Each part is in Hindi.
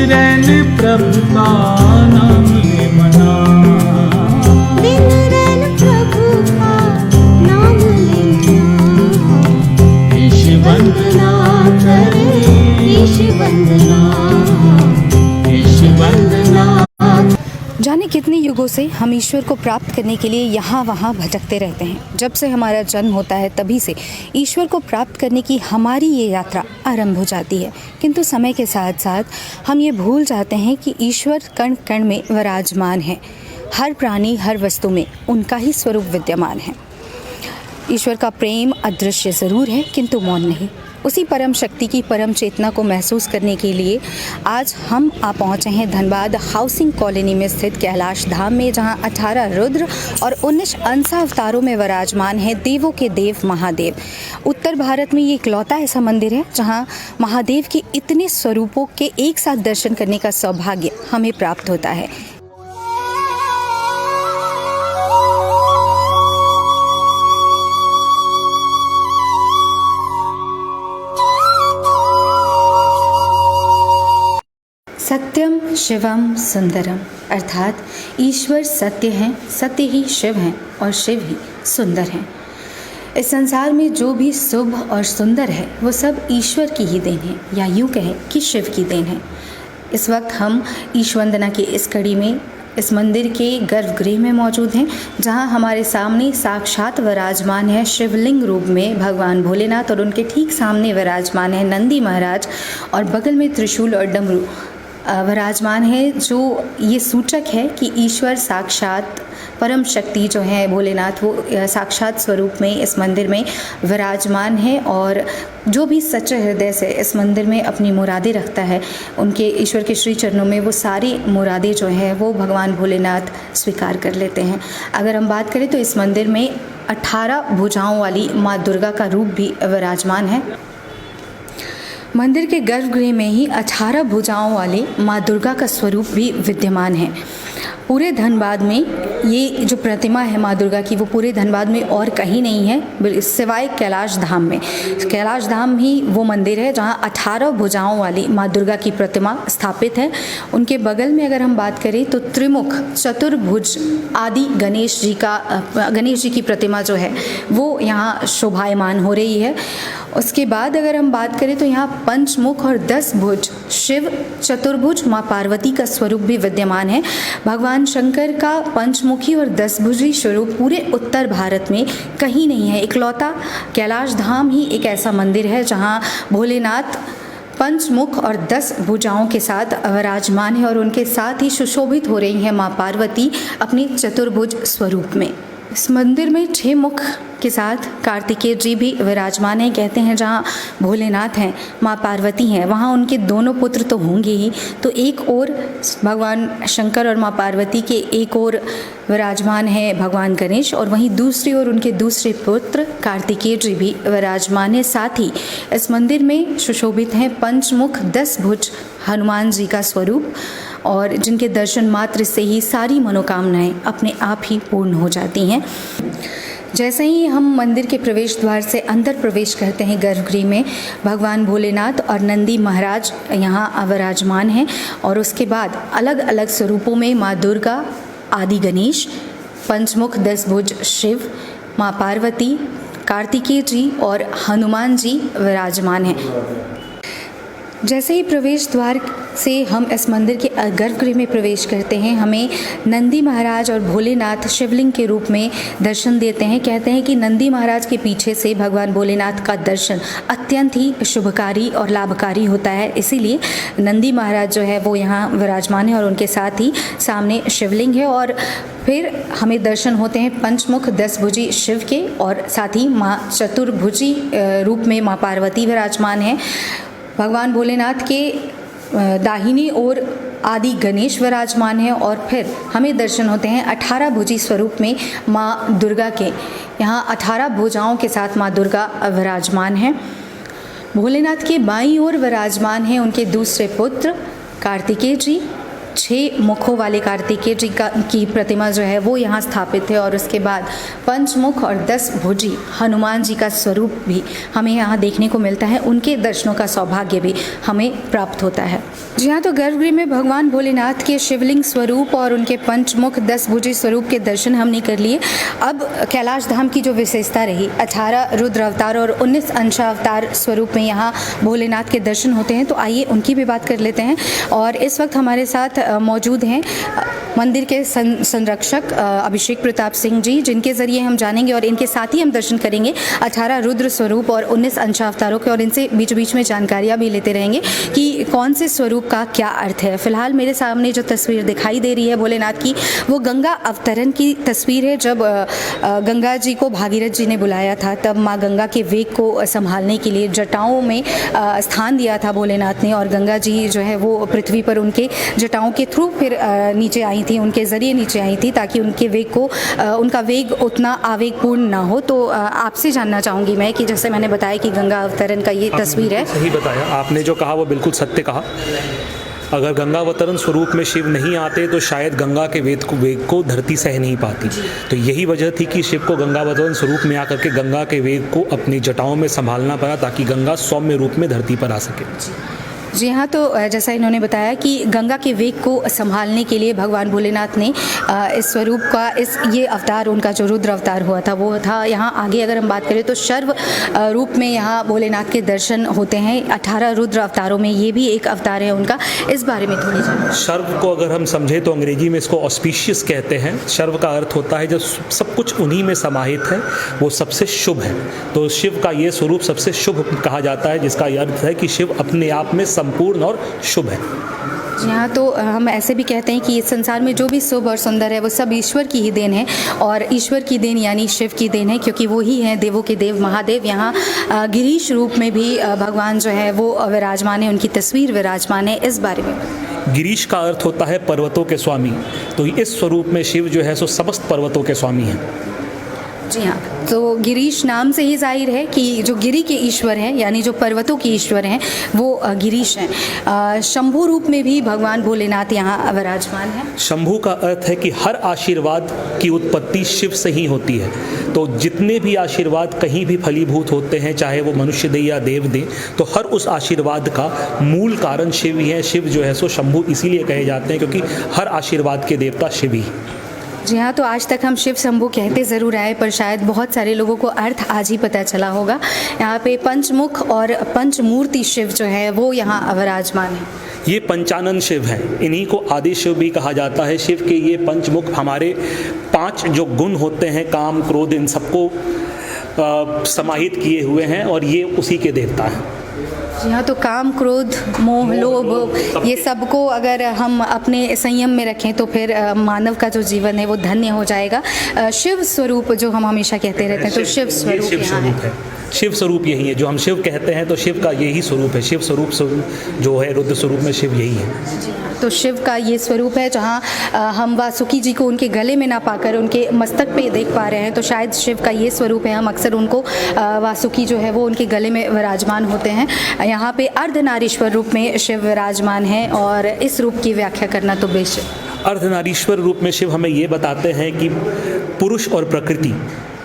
रैन प्रभु का नाम ले मना, दिन रैन प्रभु का नाम ले मना। ईश वंदना करे, ईश वंदना, ईश वंदना। जाने कितने युगों से हम ईश्वर को प्राप्त करने के लिए यहाँ वहाँ भटकते रहते हैं। जब से हमारा जन्म होता है तभी से ईश्वर को प्राप्त करने की हमारी ये यात्रा आरंभ हो जाती है। किंतु समय के साथ साथ हम ये भूल जाते हैं कि ईश्वर कण कण में विराजमान है। हर प्राणी, हर वस्तु में उनका ही स्वरूप विद्यमान है। ईश्वर का प्रेम अदृश्य ज़रूर है किंतु मौन नहीं। उसी परम शक्ति की परम चेतना को महसूस करने के लिए आज हम पहुँचे हैं धनबाद हाउसिंग कॉलोनी में स्थित कैलाश धाम में, जहां 18 रुद्र और 19 अंसा अवतारों में विराजमान है देवों के देव महादेव। उत्तर भारत में ये इकलौता ऐसा मंदिर है जहां महादेव के इतने स्वरूपों के एक साथ दर्शन करने का सौभाग्य हमें प्राप्त होता है। सत्यम शिवम सुंदरम, अर्थात ईश्वर सत्य हैं, सत्य ही शिव हैं और शिव ही सुंदर हैं। इस संसार में जो भी शुभ और सुंदर है वो सब ईश्वर की ही देन है, या यूँ कहें कि शिव की देन है। इस वक्त हम ईश वंदना की इस कड़ी में इस मंदिर के गर्भगृह में मौजूद हैं, जहां हमारे सामने साक्षात विराजमान है शिवलिंग रूप में भगवान भोलेनाथ, और उनके ठीक सामने विराजमान है नंदी महाराज, और बगल में त्रिशूल और डमरू विराजमान है, जो ये सूचक है कि ईश्वर साक्षात परम शक्ति जो है भोलेनाथ, वो साक्षात स्वरूप में इस मंदिर में विराजमान है। और जो भी सच्चे हृदय से इस मंदिर में अपनी मुरादें रखता है, उनके ईश्वर के श्री चरणों में वो सारी मुरादें जो हैं वो भगवान भोलेनाथ स्वीकार कर लेते हैं। अगर हम बात करें तो इस मंदिर में 18 भुजाओं वाली माँ दुर्गा का रूप भी विराजमान है। मंदिर के गर्भगृह में ही 18 भुजाओं वाले माँ दुर्गा का स्वरूप भी विद्यमान है। पूरे धनबाद में ये जो प्रतिमा है माँ दुर्गा की, वो पूरे धनबाद में और कहीं नहीं है सिवाय कैलाश धाम में। कैलाश धाम ही वो मंदिर है जहाँ 18 भुजाओं वाली माँ दुर्गा की प्रतिमा स्थापित है। उनके बगल में अगर हम बात करें तो त्रिमुख चतुर्भुज आदि गणेश जी की प्रतिमा जो है वो यहाँ शोभायमान हो रही है। उसके बाद अगर हम बात करें तो यहाँ पंचमुख और 10 भुज शिव, चतुर्भुज माँ पार्वती का स्वरूप भी विद्यमान है। भगवान शंकर का पंचमुखी और 10 भुजी स्वरूप पूरे उत्तर भारत में कहीं नहीं है। इकलौता कैलाश धाम ही एक ऐसा मंदिर है जहाँ भोलेनाथ पंचमुख और 10 भुजाओं के साथ विराजमान है, और उनके साथ ही सुशोभित हो रही हैं माँ पार्वती अपनी चतुर्भुज स्वरूप में। इस मंदिर में 6 मुख के साथ कार्तिकेय जी भी विराजमान हैं। कहते हैं जहाँ भोलेनाथ हैं, माँ पार्वती हैं, वहाँ उनके दोनों पुत्र तो होंगे ही, तो एक और भगवान शंकर और माँ पार्वती के एक और विराजमान है भगवान गणेश, और वहीं दूसरी ओर उनके दूसरे पुत्र कार्तिकेय जी भी विराजमान है। साथ ही इस मंदिर में सुशोभित हैं पंचमुख 10 भुज हनुमान जी का स्वरूप, और जिनके दर्शन मात्र से ही सारी मनोकामनाएं अपने आप ही पूर्ण हो जाती हैं। जैसे ही हम मंदिर के प्रवेश द्वार से अंदर प्रवेश करते हैं गर्भगृह में, भगवान भोलेनाथ और नंदी महाराज यहाँ विराजमान हैं, और उसके बाद अलग अलग स्वरूपों में माँ दुर्गा, आदि गणेश, पंचमुख 10 भुज शिव, माँ पार्वती, कार्तिकेय जी और हनुमान जी विराजमान हैं। जैसे ही प्रवेश द्वार से हम इस मंदिर के गर्भगृह में प्रवेश करते हैं, हमें नंदी महाराज और भोलेनाथ शिवलिंग के रूप में दर्शन देते हैं। कहते हैं कि नंदी महाराज के पीछे से भगवान भोलेनाथ का दर्शन अत्यंत ही शुभकारी और लाभकारी होता है, इसीलिए नंदी महाराज जो है वो यहाँ विराजमान है, और उनके साथ ही सामने शिवलिंग है। और फिर हमें दर्शन होते हैं पंचमुख 10 भुजी शिव के, और साथ ही माँ चतुर्भुजी रूप में माँ पार्वती विराजमान है। भगवान भोलेनाथ के दाहिनी ओर आदि गणेश विराजमान है, और फिर हमें दर्शन होते हैं 18 भुजी स्वरूप में माँ दुर्गा के। यहाँ 18 भुजाओं के साथ माँ दुर्गा विराजमान है। भोलेनाथ के बाईं ओर विराजमान हैं उनके दूसरे पुत्र कार्तिकेय जी, 6 मुखों वाले कार्तिकेय जी की प्रतिमा जो है वो यहाँ स्थापित है और उसके बाद पंचमुख और 10 भुजी हनुमान जी का स्वरूप भी हमें यहाँ देखने को मिलता है। उनके दर्शनों का सौभाग्य भी हमें प्राप्त होता है। जी हाँ, तो गर्भगृह में भगवान भोलेनाथ के शिवलिंग स्वरूप और उनके पंचमुख 10 भुजी स्वरूप के दर्शन हमने कर लिए। अब कैलाश धाम की जो विशेषता रही, 18 रुद्र अवतार और 19 अंशावतार स्वरूप में यहाँ भोलेनाथ के दर्शन होते हैं, तो आइए उनकी भी बात कर लेते हैं। और इस वक्त हमारे साथ मौजूद हैं मंदिर के संरक्षक अभिषेक प्रताप सिंह जी, जिनके ज़रिए हम जानेंगे और इनके साथ ही हम दर्शन करेंगे 18 रुद्र स्वरूप और 19 अंशावतारों के, और इनसे बीच बीच में जानकारियाँ भी लेते रहेंगे कि कौन से स्वरूप का क्या अर्थ है। फिलहाल मेरे सामने जो तस्वीर दिखाई दे रही है भोलेनाथ की, वो गंगा अवतरण की तस्वीर है। जब गंगा जी को भागीरथ जी ने बुलाया था, तब माँ गंगा के वेग को संभालने के लिए जटाओं में स्थान दिया था भोलेनाथ ने, और गंगा जी जो है वो पृथ्वी पर उनके जटाओं के थ्रू फिर नीचे आई थी, उनके ज़रिए नीचे आई थी, ताकि उनके वेग को उनका वेग उतना आवेगपूर्ण ना हो। तो आपसे जानना चाहूँगी मैं कि जैसे मैंने बताया कि गंगा अवतरण का ये तस्वीर है। सही बताया आपने, जो कहा वो बिल्कुल सत्य कहा। अगर गंगा अवतरण स्वरूप में शिव नहीं आते तो शायद गंगा के वेग को धरती सह नहीं पाती। तो यही वजह थी कि शिव को गंगा अवतरण स्वरूप में आकर के गंगा के वेग को अपनी जटाओं में संभालना पड़ा, ताकि गंगा सौम्य रूप में धरती पर आ सके। जी हाँ, तो जैसा इन्होंने बताया कि गंगा के वेग को संभालने के लिए भगवान भोलेनाथ ने इस स्वरूप का ये अवतार, उनका जो रुद्र अवतार हुआ था वो था। यहाँ आगे अगर हम बात करें तो शर्व रूप में यहाँ भोलेनाथ के दर्शन होते हैं। 18 रुद्र अवतारों में ये भी एक अवतार है उनका, इस बारे में थोड़ी जानकारी। शर्व को अगर हम समझें तो अंग्रेजी में इसको ऑस्पिशियस कहते हैं। शर्व का अर्थ होता है जब सब कुछ उन्हीं में समाहित है, वो सबसे शुभ है। तो शिव का ये स्वरूप सबसे शुभ कहा जाता है, जिसका यह अर्थ है कि शिव अपने आप में संपूर्ण और शुभ है। जी हाँ, तो हम ऐसे भी कहते हैं कि इस संसार में जो भी शुभ और सुंदर है वो सब ईश्वर की ही देन है, और ईश्वर की देन यानी शिव की देन है, क्योंकि वो ही हैं देवों के देव महादेव। यहाँ गिरीश रूप में भी भगवान जो है वो विराजमान है, उनकी तस्वीर विराजमान है। इस बारे में गिरीश का अर्थ होता है पर्वतों के स्वामी। तो इस स्वरूप में शिव जो है सो समस्त पर्वतों के स्वामी हैं। जी हाँ, तो गिरीश नाम से ही जाहिर है कि जो गिरी के ईश्वर हैं, यानी जो पर्वतों के ईश्वर हैं, वो गिरीश हैं। शंभु रूप में भी भगवान भोलेनाथ यहाँ विराजमान हैं। शंभु का अर्थ है कि हर आशीर्वाद की उत्पत्ति शिव से ही होती है। तो जितने भी आशीर्वाद कहीं भी फलीभूत होते हैं, चाहे वो मनुष्य दे या देव दे, तो हर उस आशीर्वाद का मूल कारण शिव ही है। शिव जो है सो शंभु इसीलिए कहे जाते हैं क्योंकि हर आशीर्वाद के देवता शिव ही। जी हाँ, तो आज तक हम शिव शंभु कहते ज़रूर आए, पर शायद बहुत सारे लोगों को अर्थ आज ही पता चला होगा। यहाँ पे पंचमुख और पंचमूर्ति शिव जो है वो यहाँ विराजमान है। ये पंचानन शिव हैं, इन्हीं को आदि शिव भी कहा जाता है। शिव के ये पंचमुख हमारे 5 जो गुण होते हैं, काम क्रोध, इन सबको समाहित किए हुए हैं, और ये उसी के देवता हैं। जी हाँ, तो काम क्रोध मोह लोभ, ये सबको अगर हम अपने संयम में रखें तो फिर मानव का जो जीवन है वो धन्य हो जाएगा। शिव स्वरूप जो हम हमेशा कहते रहते हैं, तो शिव स्वरूप यहाँ है। शिव स्वरूप यही है, जो हम शिव कहते हैं तो शिव का यही स्वरूप है। शिव स्वरूप जो है रुद्र स्वरूप में शिव यही है। तो शिव का ये स्वरूप है, जहाँ हम वासुकी जी को उनके गले में ना पाकर उनके मस्तक पे देख पा रहे हैं, तो शायद शिव का ये स्वरूप है। हम अक्सर उनको वासुकी जो है वो उनके गले में विराजमान होते हैं। यहाँ पे अर्धनारीश्वर रूप में शिव विराजमान है, और इस रूप की व्याख्या करना तो बेशक। अर्धनारीश्वर रूप में शिव हमें ये बताते हैं कि पुरुष और प्रकृति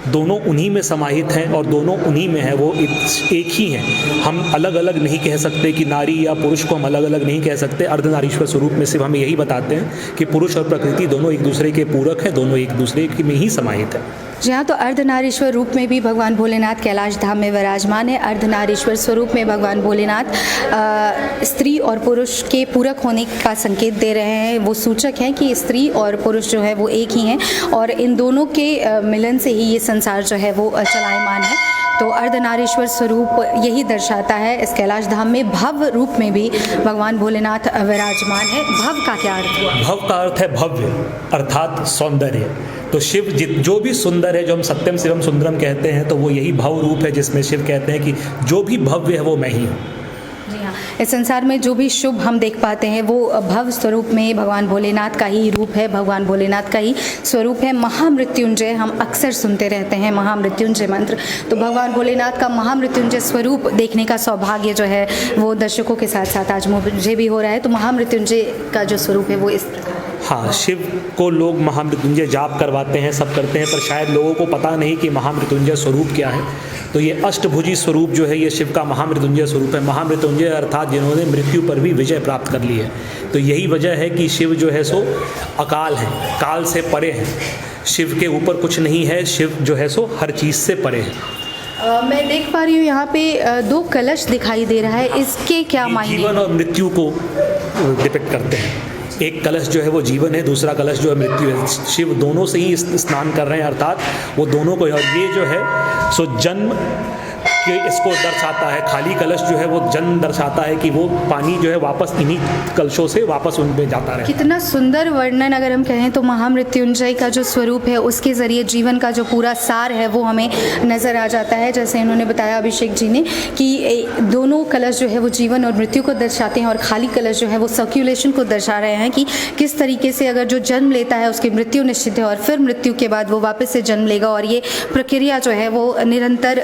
दोनों उन्हीं में समाहित हैं, और दोनों उन्हीं में है, वो एक ही हैं। हम अलग अलग नहीं कह सकते कि नारी या पुरुष को हम अलग अलग नहीं कह सकते। अर्धनारीश्वर स्वरूप में सिर्फ हमें यही बताते हैं कि पुरुष और प्रकृति दोनों एक दूसरे के पूरक हैं, दोनों एक दूसरे में ही समाहित हैं। जी हाँ, तो अर्धनारीश्वर रूप में भी भगवान भोलेनाथ कैलाश धाम में विराजमान है। अर्धनारीश्वर स्वरूप में भगवान भोलेनाथ स्त्री और पुरुष के पूरक होने का संकेत दे रहे हैं। वो सूचक हैं कि स्त्री और पुरुष जो है वो एक ही हैं, और इन दोनों के मिलन से ही ये संसार जो है वो चलायमान है। तो अर्धनारीश्वर स्वरूप यही दर्शाता है। इस कैलाश धाम में भव रूप में भी भगवान भोलेनाथ विराजमान है। भव का क्या अर्थ हुआ? भव का अर्थ है भव्य, अर्थात सौंदर्य। तो शिव जो भी सुंदर है, जो हम सत्यम शिवम सुंदरम कहते हैं, तो वो यही भव रूप है, जिसमें शिव कहते हैं कि जो भी भव्य है वो मैं ही हूँ। जी हाँ, इस संसार में जो भी शुभ हम देख पाते हैं वो भव स्वरूप में भगवान भोलेनाथ का ही रूप है, भगवान भोलेनाथ का ही स्वरूप है। महामृत्युंजय हम अक्सर सुनते रहते हैं, महामृत्युंजय मंत्र। तो भगवान भोलेनाथ का महामृत्युंजय स्वरूप देखने का सौभाग्य जो है वो दर्शकों के साथ साथ आज मुझे भी हो रहा है। तो महामृत्युंजय का जो स्वरूप है वो इस प्रकार। हाँ, शिव को लोग महामृत्युंजय जाप करवाते हैं, सब करते हैं, पर शायद लोगों को पता नहीं कि महामृत्युंजय स्वरूप क्या है। तो ये अष्टभुजी स्वरूप जो है ये शिव का महामृत्युंजय स्वरूप है। महामृत्युंजय अर्थात जिन्होंने मृत्यु पर भी विजय प्राप्त कर ली है। तो यही वजह है कि शिव जो है सो अकाल है, काल से परे है। शिव के ऊपर कुछ नहीं है, शिव जो है सो हर चीज़ से परे है। मैं देख पा रही हूँ यहाँ पे 2 कलश दिखाई दे रहा है, इसके क्या मायने? जीवन और मृत्यु को डिपिक्ट करते हैं। एक कलश जो है वो जीवन है, दूसरा कलश जो है मृत्यु है। शिव दोनों से ही स्नान कर रहे हैं, अर्थात वो दोनों को। और ये जो है सो जन्म कि इसको दर्शाता है। खाली कलश जो है वो जन्म दर्शाता है कि वो पानी जो है वापस इन्हीं कलशों से वापस उनमें जाता रहे। कितना सुंदर वर्णन अगर हम कहें तो महामृत्युंजय का जो स्वरूप है उसके ज़रिए जीवन का जो पूरा सार है वो हमें नज़र आ जाता है। जैसे इन्होंने बताया अभिषेक जी ने कि दोनों कलश जो है वो जीवन और मृत्यु को दर्शाते हैं और खाली कलश जो है वो सर्कुलेशन को दर्शा रहे हैं कि किस तरीके से अगर जो जन्म लेता है उसकी मृत्यु निश्चित है और फिर मृत्यु के बाद वो वापस से जन्म लेगा और ये प्रक्रिया जो है वो निरंतर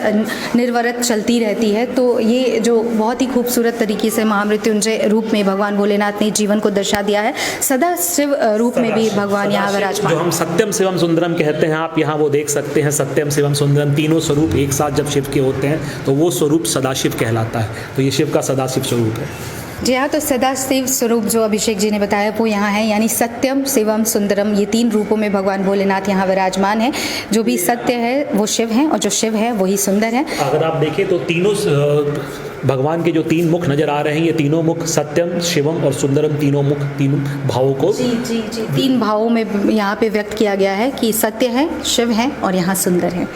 निर्वरत चलती रहती है। तो ये जो बहुत ही खूबसूरत तरीके से महामृत्युंजय रूप में भगवान भोलेनाथ ने जीवन को दर्शा दिया है। सदा शिव रूप में भी भगवान यहाँ विराजमान। जो हम सत्यम शिवम सुंदरम कहते हैं, आप यहाँ वो देख सकते हैं, सत्यम शिवम सुंदरम तीनों स्वरूप एक साथ जब शिव के होते हैं तो वो स्वरूप सदाशिव कहलाता है। तो ये शिव का सदाशिव स्वरूप है। जी हाँ, तो सदाशिव स्वरूप जो अभिषेक जी ने बताया वो यहाँ है, यानी सत्यम शिवम सुंदरम, ये 3 रूपों में भगवान भोलेनाथ यहाँ विराजमान है। जो भी सत्य है वो शिव है और जो शिव है वही सुंदर है। अगर आप देखें तो तीनों भगवान के जो 3 मुख नजर आ रहे हैं, ये तीनों मुख सत्यम शिवम और सुंदरम तीनों मुख 3 भावों को जी 3 भावों में यहाँ पे व्यक्त किया गया है कि सत्य है, शिव है और यहाँ सुंदर है।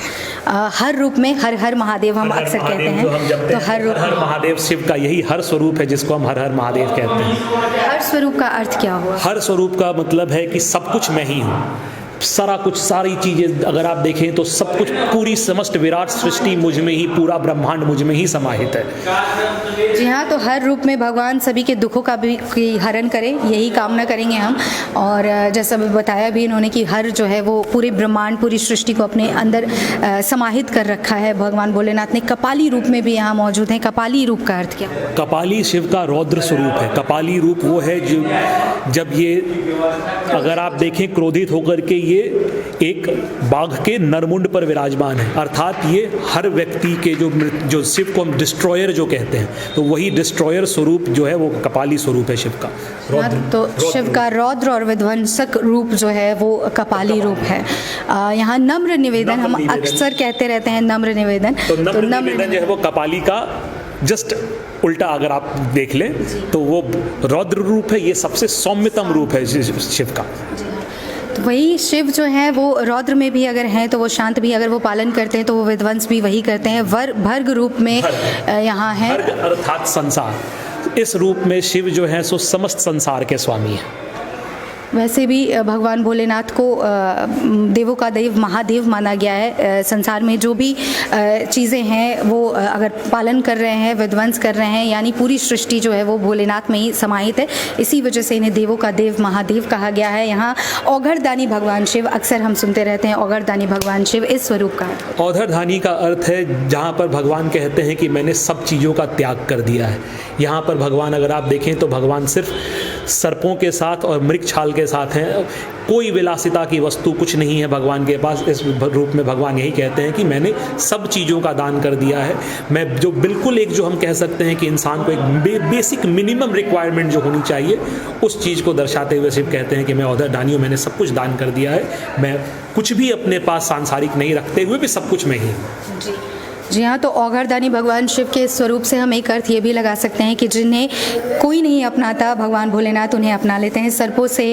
हर रूप में हर हर महादेव हम अक्सर कहते हैं, तो हर रूप हर महादेव शिव का यही हर स्वरूप है जिसको हम हर हर महादेव कहते हैं। हर स्वरूप का अर्थ क्या हुआ? हर स्वरूप का मतलब है कि सब कुछ मैं ही हूँ। सारा कुछ, सारी चीज़ें अगर आप देखें तो सब कुछ, पूरी समस्त विराट सृष्टि मुझ में ही, पूरा ब्रह्मांड मुझ में ही समाहित है। जी हाँ, तो हर रूप में भगवान सभी के दुखों का भी हरण करें, यही कामना करेंगे हम। और जैसा बताया भी इन्होंने कि हर जो है वो पूरे ब्रह्मांड, पूरी सृष्टि को अपने अंदर समाहित कर रखा है भगवान भोलेनाथ ने। कपाली रूप में भी यहाँ मौजूद हैं। कपाली रूप का अर्थ क्या? कपाली शिव का रौद्र स्वरूप है। कपाली रूप वो है जो जब ये, अगर आप देखें, क्रोधित होकर के ये एक बाघ के नरमुंड पर विराजमान है। अर्थात ये हर व्यक्ति के जो शिव को हम डिस्ट्रॉयर जो कहते हैं, तो वही डिस्ट्रॉयर स्वरूप जो है वो कपाली स्वरूप है शिव का। तो शिव का रौद्र और विध्वंसक रूप जो है वो कपाली रूप है। यहाँ नम्र निवेदन हम अक्सर कहते रहते हैं, नम्र निवेदन। तो नम्र निवेदन जो है वो कपाली का जस्ट उल्टा अगर आप देख लें तो वो रौद्र रूप है। ये सबसे सौम्यतम रूप है शिव का। तो वही शिव जो है वो रौद्र में भी अगर हैं तो वो शांत भी, अगर वो पालन करते हैं तो वो विध्वंस भी वही करते हैं। भर्ग रूप में यहाँ है, अर्थात संसार। इस रूप में शिव जो है सो समस्त संसार के स्वामी है। वैसे भी भगवान भोलेनाथ को देवों का देव, महादेव माना गया है। संसार में जो भी चीज़ें हैं वो अगर पालन कर रहे हैं, विध्वंस कर रहे हैं, यानी पूरी सृष्टि जो है वो भोलेनाथ में ही समाहित है। इसी वजह से इन्हें देवों का देव, महादेव कहा गया है। यहाँ औघड़दानी भगवान शिव, अक्सर हम सुनते रहते हैं औघड़दानी भगवान शिव, इस स्वरूप का। औघड़दानी का अर्थ है जहाँ पर भगवान कहते हैं कि मैंने सब चीज़ों का त्याग कर दिया है। यहाँ पर भगवान, अगर आप देखें तो भगवान सिर्फ सर्पों के साथ और मृग छाल के साथ हैं। कोई विलासिता की वस्तु कुछ नहीं है भगवान के पास। इस रूप में भगवान यही कहते हैं कि मैंने सब चीज़ों का दान कर दिया है। मैं जो बिल्कुल एक जो हम कह सकते हैं कि इंसान को एक बेसिक मिनिमम रिक्वायरमेंट जो होनी चाहिए, उस चीज़ को दर्शाते हुए शिव कहते हैं कि मैं औघड़दानी हूँ, मैंने सब कुछ दान कर दिया है। मैं कुछ भी अपने पास सांसारिक नहीं रखते हुए भी सब कुछ मैं ही हूँ। जी हाँ, तो औघड़दानी भगवान शिव के स्वरूप से हम एक अर्थ ये भी लगा सकते हैं कि जिन्हें कोई नहीं अपनाता, भगवान भोलेनाथ उन्हें अपना लेते हैं। सर्पों से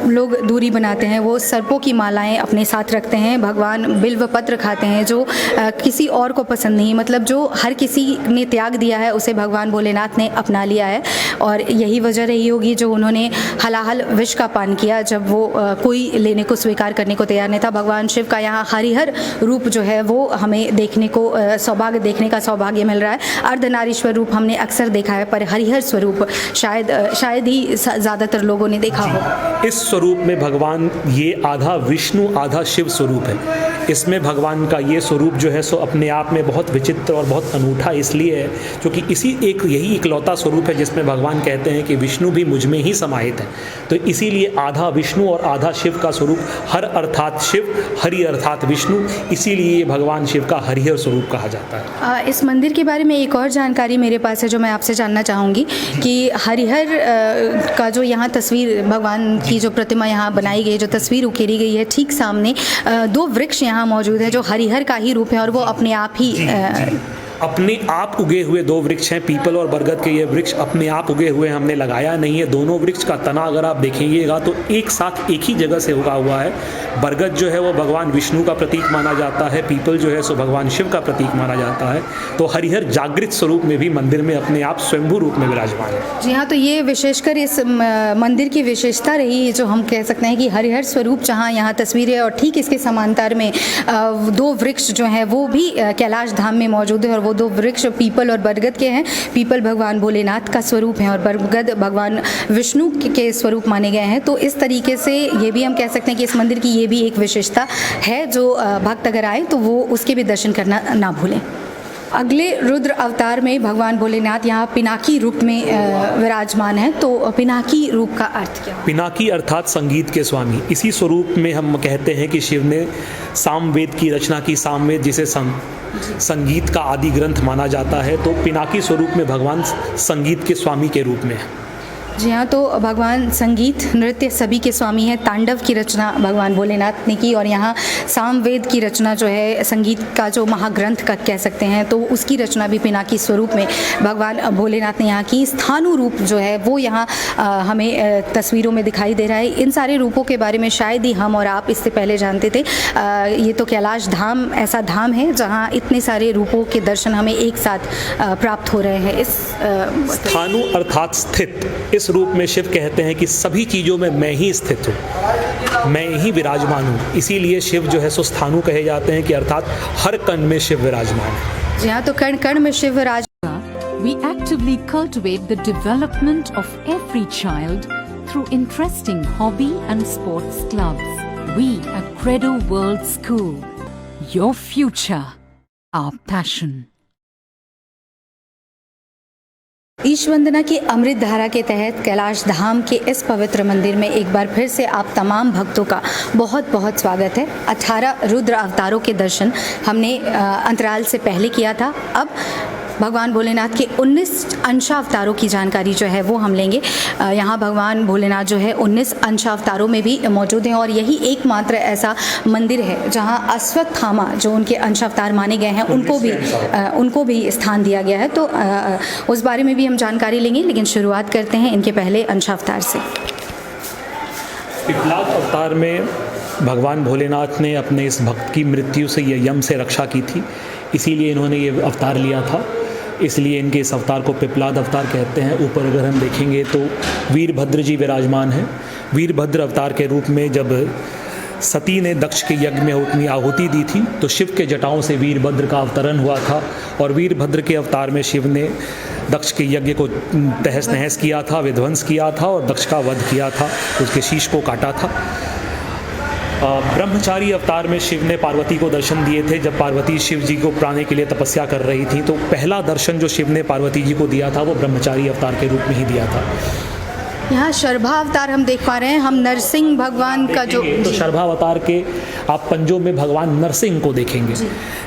लोग दूरी बनाते हैं, वो सर्पों की मालाएं अपने साथ रखते हैं। भगवान बिल्व पत्र खाते हैं जो किसी और को पसंद नहीं, मतलब जो हर किसी ने त्याग दिया है उसे भगवान भोलेनाथ ने अपना लिया है। और यही वजह रही होगी जो उन्होंने हलाहल विष का पान किया जब वो कोई लेने को स्वीकार करने को तैयार नहीं था। भगवान शिव का यहाँ हरिहर रूप जो है वो हमें देखने को सौभाग्य देखने का सौभाग्य मिल रहा है। अर्धनारीश्वर रूप हमने अक्सर देखा है, पर हरिहर स्वरूप शायद ही ज़्यादातर लोगों ने देखा हो। इस स्वरूप में भगवान ये आधा विष्णु आधा शिव स्वरूप है। इसमें भगवान का ये स्वरूप जो है सो अपने आप में बहुत विचित्र और बहुत अनूठा इसलिए है क्योंकि यही इकलौता स्वरूप है जिसमें भगवान कहते हैं कि विष्णु भी मुझ में ही समाहित है। तो इसीलिए आधा विष्णु और आधा शिव का स्वरूप, हर अर्थात शिव, हरि अर्थात विष्णु, इसीलिए भगवान शिव का हरिहर स्वरूप कहा जाता है। इस मंदिर के बारे में एक और जानकारी मेरे पास है जो मैं आपसे जानना चाहूँगी कि हरिहर का जो यहाँ तस्वीर, भगवान की जो प्रतिमा यहाँ बनाई गई है, जो तस्वीर उकेरी गई है, ठीक सामने 2 वृक्ष यहाँ मौजूद है जो हरिहर का ही रूप है और वो अपने आप ही अपने आप उगे हुए 2 वृक्ष हैं, पीपल और बरगद के ये वृक्ष अपने आप उगे हुए, हमने लगाया नहीं है। दोनों वृक्ष का तना अगर आप देखेंगेगा तो एक साथ एक ही जगह से उगा हुआ है। बरगद जो है वो भगवान विष्णु का प्रतीक माना जाता है, पीपल जो है सो भगवान शिव का प्रतीक माना जाता है। तो हरिहर जागृत स्वरूप में भी मंदिर में अपने आप स्वयंभू रूप में विराजमान है। जी हाँ, तो ये विशेषकर इस मंदिर की विशेषता रही जो हम कह सकते हैं कि हरिहर स्वरूप जहाँ यहाँ तस्वीर है और ठीक इसके समांतर में 2 वृक्ष जो हैं वो भी कैलाश धाम में मौजूद है और वो 2 वृक्ष पीपल और बरगद के हैं। पीपल भगवान भोलेनाथ का स्वरूप है और बरगद भगवान विष्णु के स्वरूप माने गए हैं। तो इस तरीके से ये भी हम कह सकते हैं कि इस मंदिर की ये भी एक विशेषता है जो भक्त अगर आए तो वो उसके भी दर्शन करना ना भूलें। अगले रुद्र अवतार में भगवान भोलेनाथ यहाँ पिनाकी रूप में विराजमान है। तो पिनाकी रूप का अर्थ क्या है? पिनाकी अर्थात संगीत के स्वामी। इसी स्वरूप में हम कहते हैं कि शिव ने सामवेद की रचना की। सामवेद जिसे संगीत का आदि ग्रंथ माना जाता है, तो पिनाकी स्वरूप में भगवान संगीत के स्वामी के रूप में है। जी हाँ, तो भगवान संगीत नृत्य सभी के स्वामी हैं। तांडव की रचना भगवान भोलेनाथ ने की और यहाँ सामवेद की रचना जो है संगीत का जो महाग्रंथ का कह सकते हैं, तो उसकी रचना भी पिनाकी स्वरूप में भगवान भोलेनाथ ने यहाँ की। स्थानु रूप जो है वो यहाँ हमें तस्वीरों में दिखाई दे रहा है। इन सारे रूपों के बारे में शायद ही हम और आप इससे पहले जानते थे। ये तो कैलाश धाम ऐसा धाम है जहाँ इतने सारे रूपों के दर्शन हमें एक साथ प्राप्त हो रहे हैं। इस स्थानु अर्थात स्थित, इस रूप में शिव कहते हैं कि सभी चीज़ों में मैं ही स्थित हूँ, मैं ही विराजमान हूँ। इसीलिए शिव जो है सो स्थानु कहे जाते हैं कि अर्थात हर कण में शिव विराजमान है। जी हाँ, तो कण कण में शिव विराज। We actively cultivate the development of every child through interesting hobby and sports clubs. We at Credo World School, your future, our passion. ईश वंदना की अमृत धारा के तहत कैलाश धाम के इस पवित्र मंदिर में एक बार फिर से आप तमाम भक्तों का बहुत बहुत स्वागत है। 18 रुद्र अवतारों के दर्शन हमने अंतराल से पहले किया था। अब भगवान भोलेनाथ के 19 अंशावतारों की जानकारी जो है वो हम लेंगे। यहाँ भगवान भोलेनाथ जो है 19 अंशावतारों में भी मौजूद हैं और यही एकमात्र ऐसा मंदिर है जहाँ अश्वत्थामा जो उनके अंशावतार माने गए हैं उनको भी स्थान दिया गया है। तो उस बारे में भी हम जानकारी लेंगे, लेकिन शुरुआत करते हैं इनके पहले अंशावतार से। पिपलाद अवतार में भगवान भोलेनाथ ने अपने इस भक्त की मृत्यु से या यम से रक्षा की थी, इसीलिए इन्होंने ये अवतार लिया था। इसलिए इनके इस अवतार को पिपलाद अवतार कहते हैं। ऊपर अगर हम देखेंगे तो वीरभद्र जी विराजमान हैं। वीरभद्र अवतार के रूप में जब सती ने दक्ष के यज्ञ में अपनी आहुति दी थी तो शिव के जटाओं से वीरभद्र का अवतरण हुआ था और वीरभद्र के अवतार में शिव ने दक्ष के यज्ञ को तहस नहस किया था, विध्वंस किया था और दक्ष का वध किया था, उसके शीश को काटा था। ब्रह्मचारी अवतार में शिव ने पार्वती को दर्शन दिए थे जब पार्वती शिव जी को पाने के लिए तपस्या कर रही थी। तो पहला दर्शन जो शिव ने पार्वती जी को दिया था वो ब्रह्मचारी अवतार के रूप में ही दिया था। यहाँ शर्भावतार हम देख पा रहे हैं। हम नरसिंह भगवान का जो तो शर्भावतार के आप पंजों में भगवान नरसिंह को देखेंगे।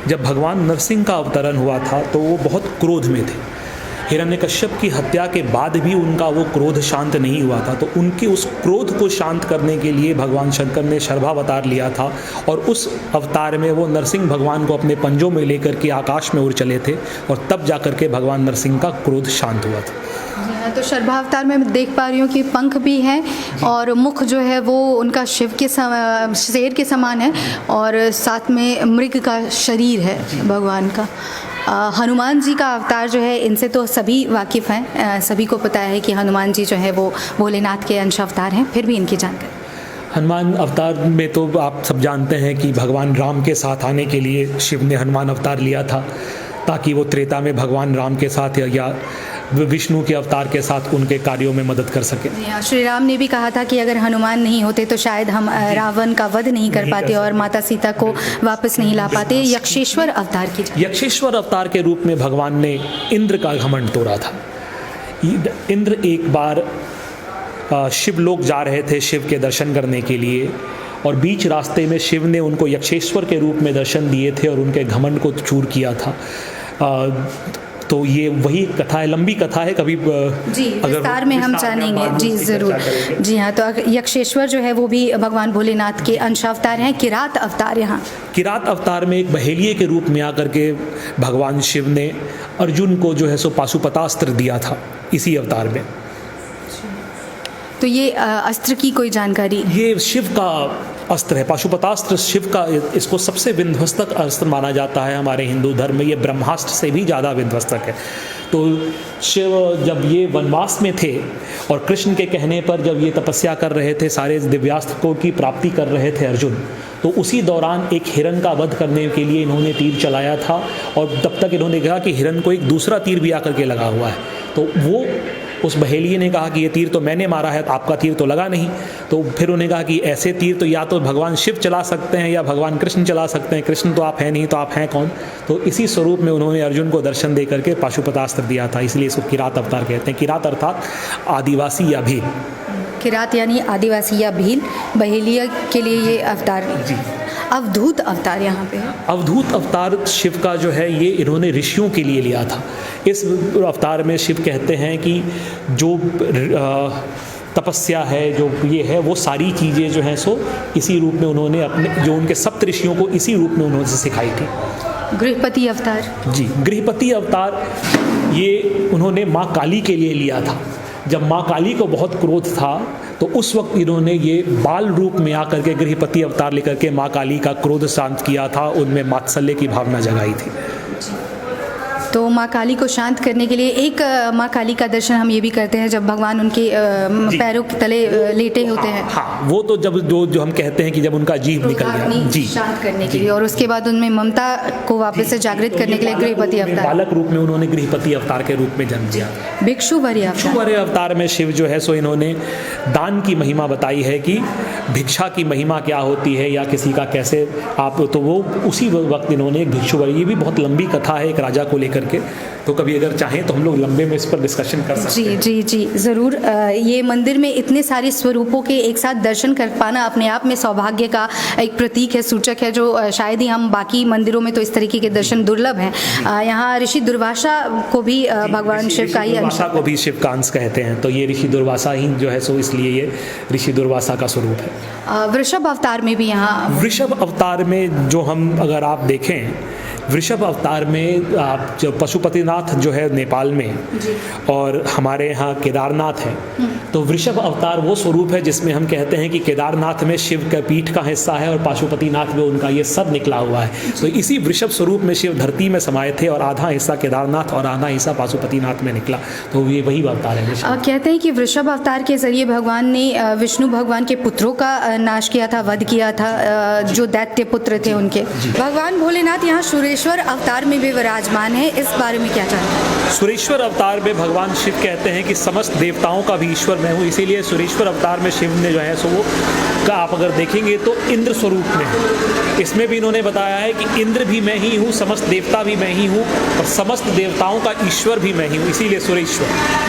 जब भगवान नरसिंह का अवतरण हुआ था तो वो बहुत क्रोध में थे। हिरण्यकश्यप की हत्या के बाद भी उनका वो क्रोध शांत नहीं हुआ था, तो उनके उस क्रोध को शांत करने के लिए भगवान शंकर ने शर्भावतार लिया था और उस अवतार में वो नरसिंह भगवान को अपने पंजों में लेकर के आकाश में उड़ चले थे और तब जाकर के भगवान नरसिंह का क्रोध शांत हुआ था। तो शर्भावतार में मैं देख पा रही हूँ कि पंख भी हैं और मुख जो है वो उनका शिव के शेर के समान है और साथ में मृग का शरीर है भगवान का। हनुमान जी का अवतार जो है इनसे तो सभी वाकिफ़ हैं, सभी को पता है कि हनुमान जी जो है वो भोलेनाथ के अंश अवतार हैं, फिर भी इनकी जानकारी। हनुमान अवतार में तो आप सब जानते हैं कि भगवान राम के साथ आने के लिए शिव ने हनुमान अवतार लिया था, ताकि वो त्रेता में भगवान राम के साथ या विष्णु के अवतार के साथ उनके कार्यों में मदद कर सके। जी हाँ, श्री राम ने भी कहा था कि अगर हनुमान नहीं होते तो शायद हम रावण का वध नहीं कर पाते और माता सीता को वापस नहीं ला पाते। यक्षेश्वर अवतार की यक्षेश्वर अवतार के रूप में भगवान ने इंद्र का घमंड तोड़ा था। इंद्र एक बार शिवलोक जा रहे थे शिव के दर्शन करने के लिए, और बीच रास्ते में शिव ने उनको यक्षेश्वर के रूप में दर्शन दिए थे और उनके घमंड को चूर किया था। तो ये वही कथा है, लंबी कथा है, कभी जी विस्तार में हम जानेंगे। जी ज़रूर। जी हाँ, तो यक्षेश्वर जो है वो भी भगवान भोलेनाथ के अंशावतार हैं। किरात अवतार, यहाँ किरात अवतार में एक बहेलिये के रूप में आकर के भगवान शिव ने अर्जुन को जो है सो पाशुपतास्त्र दिया था इसी अवतार में। तो ये अस्त्र की कोई जानकारी? ये शिव का अस्त्र है, पाशुपतास्त्र शिव का, इसको सबसे विध्वस्तक अस्त्र माना जाता है हमारे हिंदू धर्म में। ये ब्रह्मास्त्र से भी ज़्यादा विध्वस्तक है। तो शिव जब ये वनवास में थे और कृष्ण के कहने पर जब ये तपस्या कर रहे थे, सारे दिव्यास्त्रों की प्राप्ति कर रहे थे अर्जुन, तो उसी दौरान एक हिरण का वध करने के लिए इन्होंने तीर चलाया था, और तब तक इन्होंने कहा कि हिरण को एक दूसरा तीर भी आकर के लगा हुआ है। तो वो उस बहेलिये ने कहा कि ये तीर तो मैंने मारा है, आपका तीर तो लगा नहीं। तो फिर उन्होंने कहा कि ऐसे तीर तो या तो भगवान शिव चला सकते हैं या भगवान कृष्ण चला सकते हैं, कृष्ण तो आप हैं नहीं, तो आप हैं कौन? तो इसी स्वरूप में उन्होंने अर्जुन को दर्शन दे करके पाशुपतास्त्र दिया था, इसलिए इसको किरात अवतार कहते हैं। किरात अर्थात आदिवासी या भील। किरात यानी आदिवासी या भील, बहेलिया के लिए ये अवतार। जी। अवधूत अवतार यहाँ पे है। अवधूत अवतार शिव का जो है ये इन्होंने ऋषियों के लिए लिया था। इस अवतार में शिव कहते हैं कि जो तपस्या है, जो ये है, वो सारी चीज़ें जो हैं सो इसी रूप में उन्होंने अपने, जो उनके सप्त ऋषियों को इसी रूप में उन्होंने सिखाई थी। गृहपति अवतार। जी, गृहपति अवतार ये उन्होंने माँ काली के लिए लिया था। जब माँ काली को बहुत क्रोध था तो उस वक्त इन्होंने ये बाल रूप में आकर के गृहपति अवतार लेकर के माँ काली का क्रोध शांत किया था, उनमें मात्सल्य की भावना जगाई थी। तो माँ काली को शांत करने के लिए एक माँ काली का दर्शन हम ये भी करते हैं जब भगवान उनके पैरों के तले लेटे होते हैं। हाँ, वो तो जब जो हम कहते हैं कि जब उनका जीव निकल गया, जी, शांत करने के लिए, और उसके बाद उनमें ममता को वापस से जागृत करने के लिए गृहपति अवतार, बालक रूप में उन्होंने गृहपति अवतार के रूप में जन्म लिया। भिक्षुवर्य अवतार में शिव जो है सो इन्होंने दान की महिमा बताई है कि भिक्षा की महिमा क्या होती है या किसी का कैसे आप, तो वो उसी वक्त इन्होंने एक भिक्षुवर्य, ये भी बहुत लंबी कथा है एक राजा को लेकर के, तो कभी अगर चाहें तो हम लोग लंबे में इस पर डिस्कशन कर सकते हैं। जी जी जी ज़रूर। ये मंदिर में इतने सारे स्वरूपों के एक साथ दर्शन कर पाना अपने आप में सौभाग्य का एक प्रतीक है, सूचक है, जो शायद ही हम बाकी मंदिरों में तो इस तरीके के दर्शन दुर्लभ हैं। यहाँ ऋषि दुर्वासा को भी भगवान शिव का ही अंश, को भी शिव का अंश कहते हैं, तो ये ऋषि दुर्वासा ही जो है सो इसलिए ये ऋषि दुर्वासा का स्वरूप है। वृषभ अवतार में भी यहाँ, वृषभ अवतार में जो हम अगर आप देखें, वृषभ अवतार में आप जो पशुपतिनाथ जो है नेपाल में और हमारे यहाँ केदारनाथ है, तो वृषभ अवतार वो स्वरूप है जिसमें हम कहते हैं कि केदारनाथ में शिव का पीठ का हिस्सा है और पाशुपतिनाथ में उनका ये सर निकला हुआ है। तो इसी वृषभ स्वरूप में शिव धरती में समाये थे और आधा हिस्सा केदारनाथ और आधा हिस्सा पाशुपतिनाथ में निकला, तो ये वही अवतार है। कहते हैं कि वृषभ अवतार के जरिए भगवान ने विष्णु भगवान के पुत्रों का नाश किया था, वध किया था, जो दैत्य पुत्र थे उनके। भगवान भोलेनाथ यहाँ सुरेश्वर अवतार में भी विराजमान है, इस बारे में क्या जानते हैं? सुरेश्वर अवतार में भगवान शिव कहते हैं कि समस्त देवताओं का भी ईश्वर मैं हूँ, इसीलिए सुरेश्वर अवतार में शिव ने जो है सो वो का आप अगर देखेंगे तो इंद्र स्वरूप में है। इसमें भी इन्होंने बताया है कि इंद्र भी मैं ही हूँ, समस्त देवता भी मैं ही हूँ और समस्त देवताओं का ईश्वर भी मैं ही हूँ, इसीलिए सुरेश्वर।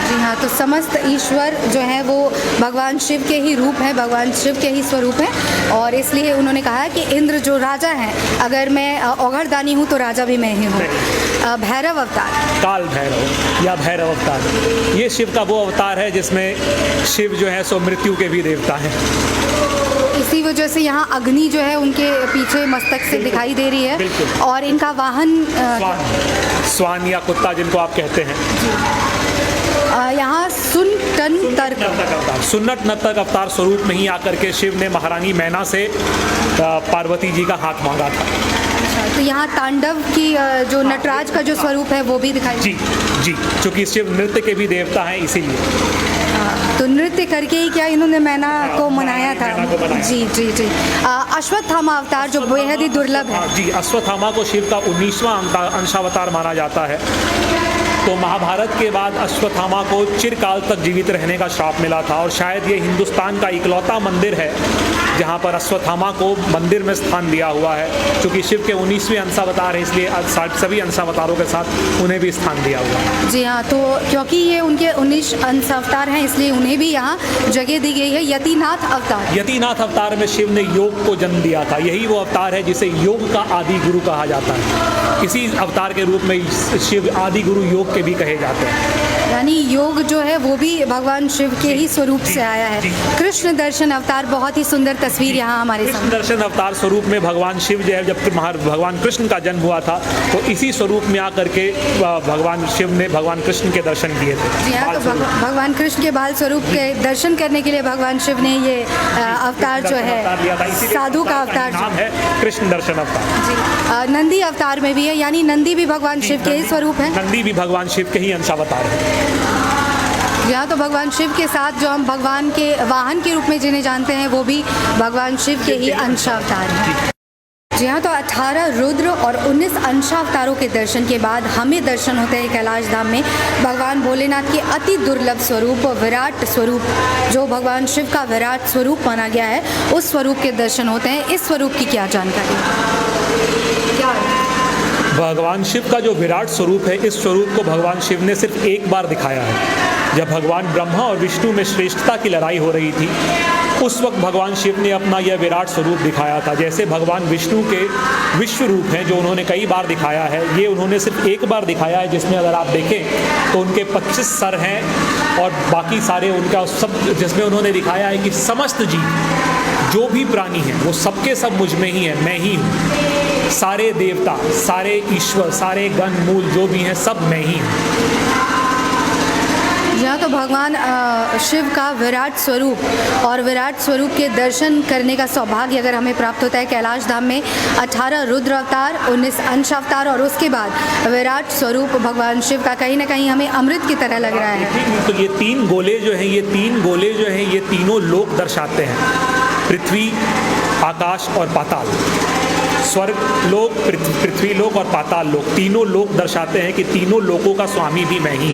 जी हाँ, तो समस्त ईश्वर जो है वो भगवान शिव के ही रूप है, भगवान शिव के ही स्वरूप है, और इसलिए उन्होंने कहा कि इंद्र जो राजा हैं, अगर मैं औघड़दानी हूँ तो राजा भी मैं ही हूँ। भैरव अवतार, काल भैरव या भैरव अवतार, ये शिव का वो अवतार है जिसमें शिव जो है सो मृत्यु के भी देवता हैं। इसी वजह से यहाँ अग्नि जो है उनके पीछे मस्तक से दिखाई दे रही है, और इनका वाहन स्वान या कुत्ता जिनको आप कहते हैं। यहाँ सुन्नट नर्तक अवतार स्वरूप में ही आकर के शिव ने महारानी मैना से पार्वती जी का हाथ मांगा था। तो यहाँ तांडव की जो नटराज का जो स्वरूप है वो भी दिखाई, जी जी, क्योंकि शिव नृत्य के भी देवता हैं इसीलिए। तो तो नृत्य करके ही क्या इन्होंने मैना को मनाया था? मैना को मनाया। जी जी जी। अश्वत्थामा अवतार जो बेहद ही दुर्लभ है। जी, अश्वत्थामा को शिव का 19वां अंशावतार माना जाता है। तो महाभारत के बाद अश्वत्थामा को चिरकाल तक जीवित रहने का श्राप मिला था और शायद ये हिंदुस्तान का इकलौता मंदिर है जहाँ पर अश्वत्थामा को मंदिर में स्थान दिया हुआ है। क्योंकि शिव के 19वें अंशावतार है, इसलिए सभी अंशावतारों के साथ उन्हें भी स्थान दिया हुआ है। जी हाँ, तो क्योंकि ये उनके 19 अंशावतार हैं इसलिए उन्हें भी यहाँ जगह दी गई है। यतिनाथ अवतार, यतिनाथ अवतार में शिव ने योग को जन्म दिया था। यही वो अवतार है जिसे योग का आदि गुरु कहा जाता है। इसी अवतार के रूप में शिव आदि गुरु योग के भी कहे जाते हैं। यानी योग जो है वो भी भगवान शिव के ही स्वरूप से आया है। कृष्ण दर्शन अवतार, बहुत ही सुंदर तस्वीर यहाँ हमारे कृष्ण सामने। दर्शन अवतार स्वरूप में भगवान शिव जो है, जब भगवान कृष्ण का जन्म हुआ था तो इसी स्वरूप में आकर के भगवान शिव ने भगवान कृष्ण के दर्शन किए थे। जी हाँ, तो भगवान कृष्ण के बाल स्वरूप के दर्शन करने के लिए भगवान शिव ने ये अवतार जो है साधु का अवतार नाम है कृष्ण दर्शन अवतार। जी। नंदी अवतार में भी है, यानी नंदी भी भगवान शिव के ही स्वरूप है। नंदी भी भगवान शिव के ही अंशावतार है। यहाँ तो भगवान शिव के साथ जो हम भगवान के वाहन के रूप में जिन्हें जानते हैं वो भी भगवान शिव के ही अंशावतार हैं। जी हाँ, तो 18 रुद्र और 19 अंशावतारों के दर्शन के बाद हमें दर्शन होते हैं कैलाश धाम में भगवान भोलेनाथ के अति दुर्लभ स्वरूप, विराट स्वरूप, जो भगवान शिव का विराट स्वरूप माना गया है, उस स्वरूप के दर्शन होते हैं। इस स्वरूप की क्या जानकारी क्या है? भगवान शिव का जो विराट स्वरूप है, इस स्वरूप को भगवान शिव ने सिर्फ एक बार दिखाया है। जब भगवान ब्रह्मा और विष्णु में श्रेष्ठता की लड़ाई हो रही थी, उस वक्त भगवान शिव ने अपना यह विराट स्वरूप दिखाया था। जैसे भगवान विष्णु के विश्व रूप हैं जो उन्होंने कई बार दिखाया है, ये उन्होंने सिर्फ एक बार दिखाया है, जिसमें अगर आप देखें तो उनके 25 सर हैं और बाकी सारे उनका सब, जिसमें उन्होंने दिखाया है कि समस्त जीव जो भी प्राणी हैं वो सबके सब मुझ में ही है, मैं ही हूँ। सारे देवता, सारे ईश्वर, सारे गण मूल जो भी हैं सब मैं ही हूँ। यहाँ तो भगवान शिव का विराट स्वरूप और विराट स्वरूप के दर्शन करने का सौभाग्य अगर हमें प्राप्त होता है कैलाश धाम में, 18 रुद्र अवतार, 19 अंश अवतार और उसके बाद विराट स्वरूप भगवान शिव का, कहीं ना कहीं हमें अमृत की तरह लग रहा है। तो ये तीन गोले जो हैं, ये तीनों लोक दर्शाते हैं, पृथ्वी, आकाश और पाताल। स्वर्ग लोक, पृथ्वी लोक और पाताल लोक, तीनों लोक दर्शाते हैं कि तीनों लोकों का स्वामी भी मैं ही।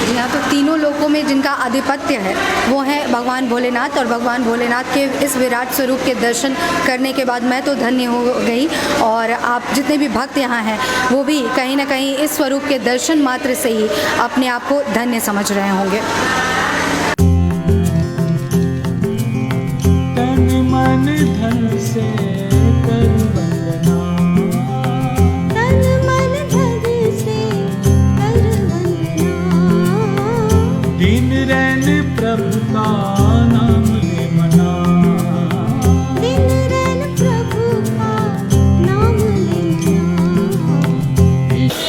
यहाँ तो तीनों लोकों में जिनका आधिपत्य है वो है भगवान भोलेनाथ, और भगवान भोलेनाथ के इस विराट स्वरूप के दर्शन करने के बाद मैं तो धन्य हो गई, और आप जितने भी भक्त यहाँ हैं वो भी कहीं ना कहीं इस स्वरूप के दर्शन मात्र से ही अपने आप को धन्य समझ रहे होंगे। तन मन धन से कर वंदना, तन मन धन से कर वंदना, दिन रैन प्रभु का नाम ले मना, दिन रैन प्रभु का नाम लेना।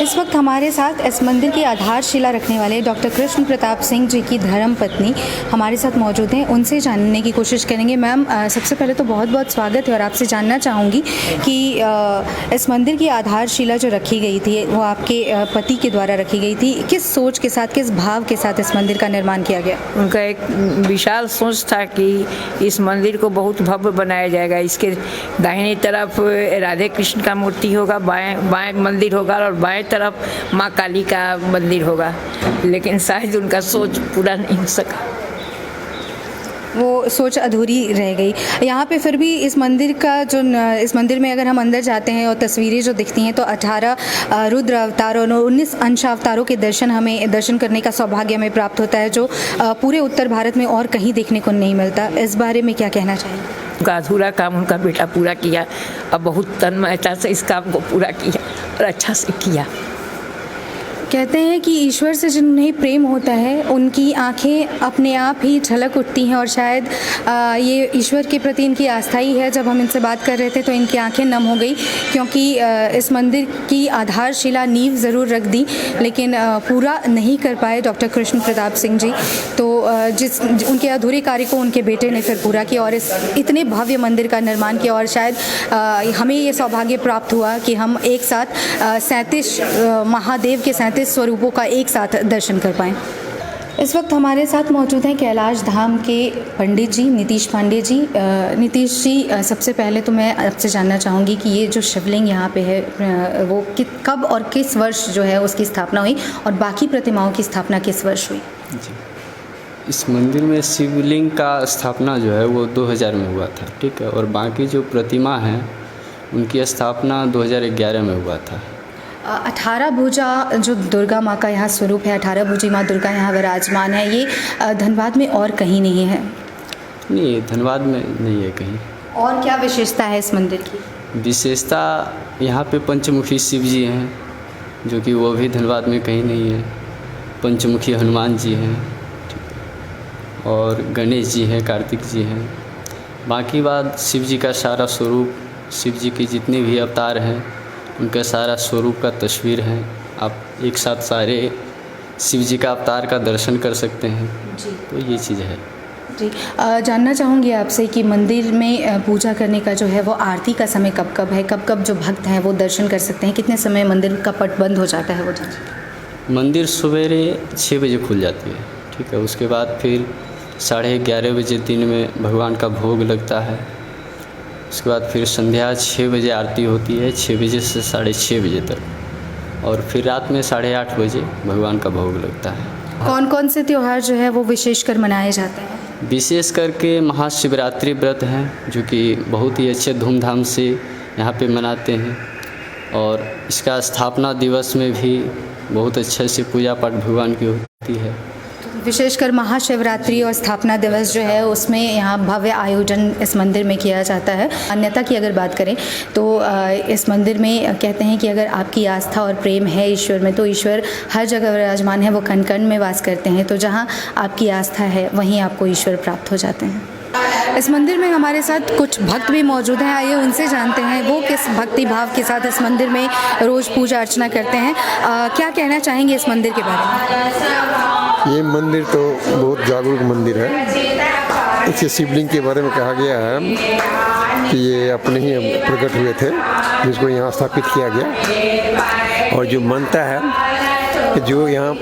इस वक्त हमारे साथ इस मंदिर की आधारशिला रखने वाले डॉक्टर कृष्ण प्रताप सिंह जी की धर्म पत्नी हमारे साथ मौजूद हैं। उनसे जानने की कोशिश करेंगे। मैम, सबसे पहले तो बहुत बहुत स्वागत है और आपसे जानना चाहूँगी कि इस मंदिर की आधारशिला जो रखी गई थी वो आपके पति के द्वारा रखी गई थी। किस सोच के साथ, किस भाव के साथ इस मंदिर का निर्माण किया गया? उनका एक विशाल सोच था कि इस मंदिर को बहुत भव्य बनाया जाएगा। इसके दाहिनी तरफ राधे कृष्ण का मूर्ति होगा, बाएं मंदिर होगा और बाएं तरफ माँ काली का मंदिर होगा, लेकिन शायद उनका सोच पूरा नहीं हो सका, वो सोच अधूरी रह गई। यहाँ पे फिर भी इस मंदिर का जो इस मंदिर में अगर हम अंदर जाते हैं और तस्वीरें जो दिखती हैं तो 18 रुद्र अवतार और 19 अंश अवतारों के दर्शन करने का सौभाग्य हमें प्राप्त होता है, जो पूरे उत्तर भारत में और कहीं देखने को नहीं मिलता। इस बारे में क्या कहना चाहिए? उनका अधूरा काम उनका बेटा पूरा किया और बहुत तन्मयता से इस काम को पूरा किया और अच्छा से किया। कहते हैं कि ईश्वर से जिन्हें प्रेम होता है उनकी आंखें अपने आप ही झलक उठती हैं, और शायद ये ईश्वर के प्रति इनकी आस्था ही है। जब हम इनसे बात कर रहे थे तो इनकी आंखें नम हो गई, क्योंकि इस मंदिर की आधारशिला नींव ज़रूर रख दी लेकिन पूरा नहीं कर पाए डॉक्टर कृष्ण प्रताप सिंह जी। तो उनके अधूरे कार्य को उनके बेटे ने फिर पूरा किया और इस इतने भव्य मंदिर का निर्माण किया, और शायद हमें ये सौभाग्य प्राप्त हुआ कि हम एक साथ 37 महादेव के 37 स्वरूपों का एक साथ दर्शन कर पाएँ। इस वक्त हमारे साथ मौजूद हैं कैलाश धाम के पंडित जी नीतीश पांडे जी। नीतीश जी, सबसे पहले तो मैं आपसे जानना चाहूँगी कि ये जो शिवलिंग यहाँ पे है वो कब और किस वर्ष जो है उसकी स्थापना हुई, और बाकी प्रतिमाओं की स्थापना किस वर्ष हुई? जी, इस मंदिर में शिवलिंग का स्थापना जो है वो 2000 में हुआ था, ठीक है, और बाकी जो प्रतिमा हैं उनकी स्थापना 2011 में हुआ था। 18 भुजा जो दुर्गा माँ का यहाँ स्वरूप है, 18 भुजी माँ दुर्गा यहाँ विराजमान है, ये धनबाद में और कहीं नहीं है? नहीं, धनबाद में नहीं है कहीं। और क्या विशेषता है इस मंदिर की? विशेषता यहाँ पे पंचमुखी शिव जी हैं, जो कि वो भी धनबाद में कहीं नहीं है। पंचमुखी हनुमान जी हैं, ठीक है, और गणेश जी हैं, कार्तिक जी हैं। बाकी बात शिव जी का सारा स्वरूप, शिव जी की जितने भी अवतार हैं उनका सारा स्वरूप का तस्वीर है। आप एक साथ सारे शिव जी का अवतार का दर्शन कर सकते हैं जी। तो ये चीज़ है जी। जानना चाहूँगी आपसे कि मंदिर में पूजा करने का जो है वो आरती का समय कब कब है, कब कब जो भक्त हैं वो दर्शन कर सकते हैं, कितने समय मंदिर का पट बंद हो जाता है वो जान? मंदिर सवेरे 6 बजे खुल जाती है, ठीक है, उसके बाद फिर 11:30 बजे दिन में भगवान का भोग लगता है। उसके बाद फिर संध्या 6 बजे आरती होती है, 6 बजे से 6:30 बजे तक, और फिर रात में 8:30 बजे भगवान का भोग लगता है। कौन कौन से त्यौहार जो है वो विशेषकर मनाए जाते हैं? विशेष करके महाशिवरात्रि व्रत हैं, जो कि बहुत ही अच्छे धूमधाम से यहाँ पे मनाते हैं, और इसका स्थापना दिवस में भी बहुत अच्छे से पूजा पाठ भगवान की होती है। विशेषकर महाशिवरात्रि और स्थापना दिवस जो है उसमें यहाँ भव्य आयोजन इस मंदिर में किया जाता है। अन्यथा की अगर बात करें तो इस मंदिर में कहते हैं कि अगर आपकी आस्था और प्रेम है ईश्वर में तो ईश्वर हर जगह विराजमान है, वो कण कण में वास करते हैं। तो जहाँ आपकी आस्था है वहीं आपको ईश्वर प्राप्त हो जाते हैं। इस मंदिर में हमारे साथ कुछ भक्त भी मौजूद हैं, आइए उनसे जानते हैं वो किस भक्ति भाव के साथ इस मंदिर में रोज़ पूजा अर्चना करते हैं। क्या कहना चाहेंगे इस मंदिर के बारे में? ये मंदिर तो बहुत जागरूक मंदिर है। इसे शिवलिंग के बारे में कहा गया है कि ये अपने ही प्रकट हुए थे, जिसको यहाँ स्थापित किया गया। और जो मानता है कि जो यहाँ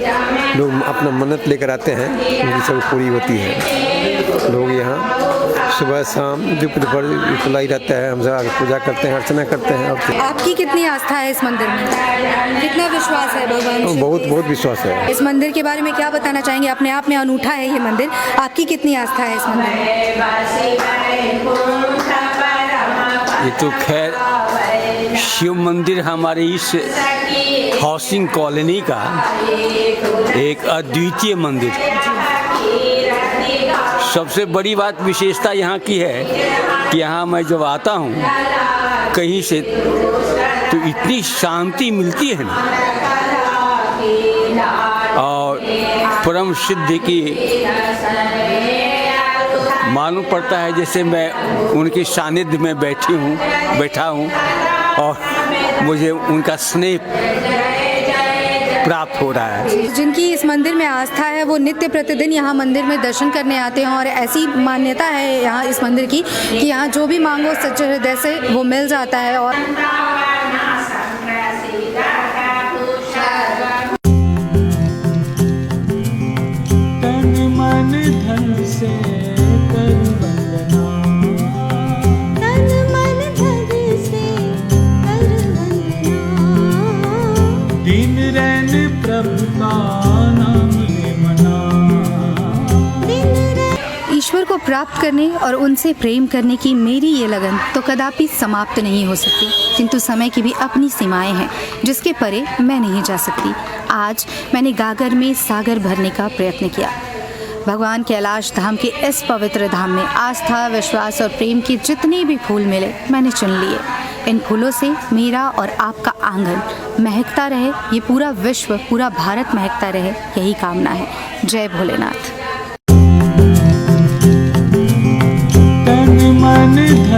लोग अपना मन्नत लेकर आते हैं उनकी सब पूरी होती है। लोग यहाँ सुबह शाम जो खुला ही रहता है, हम सब पूजा करते हैं, अर्चना करते हैं। आपकी कितनी आस्था है इस मंदिर में, कितना विश्वास है भगवान? बहुत बहुत विश्वास है। इस मंदिर के बारे में क्या बताना चाहेंगे? अपने आप में अनूठा है ये मंदिर, आपकी कितनी आस्था है इस मंदिर में? ये तो खैर शिव मंदिर हमारे इस हाउसिंग कॉलोनी का एक अद्वितीय मंदिर। सबसे बड़ी बात विशेषता यहाँ की है कि यहाँ मैं जब आता हूँ कहीं से तो इतनी शांति मिलती है ना, और परम सिद्धि की मालूम पड़ता है जैसे मैं उनके सानिध्य में बैठा हूँ और मुझे उनका स्नेह प्राप्त हो रहा है। जिनकी इस मंदिर में आस्था है वो नित्य प्रतिदिन यहाँ मंदिर में दर्शन करने आते हैं, और ऐसी मान्यता है यहाँ इस मंदिर की कि यहाँ जो भी मांगो सच्चे हृदय से वो मिल जाता है। और तन मन धन से कर वंदना, तन मन धन से कर वंदना, दिन रैन प्रभु का नाम ले मना। ईश्वर को प्राप्त करने और उनसे प्रेम करने की मेरी ये लगन तो कदापि समाप्त नहीं हो सकती, किंतु समय की भी अपनी सीमाएं हैं जिसके परे मैं नहीं जा सकती। आज मैंने गागर में सागर भरने का प्रयत्न किया। भगवान कैलाश धाम के इस पवित्र धाम में आस्था, विश्वास और प्रेम के जितने भी फूल मिले मैंने चुन लिए। इन फूलों से मेरा और आपका आंगन महकता रहे, ये पूरा विश्व, पूरा भारत महकता रहे, यही कामना है। जय भोलेनाथ।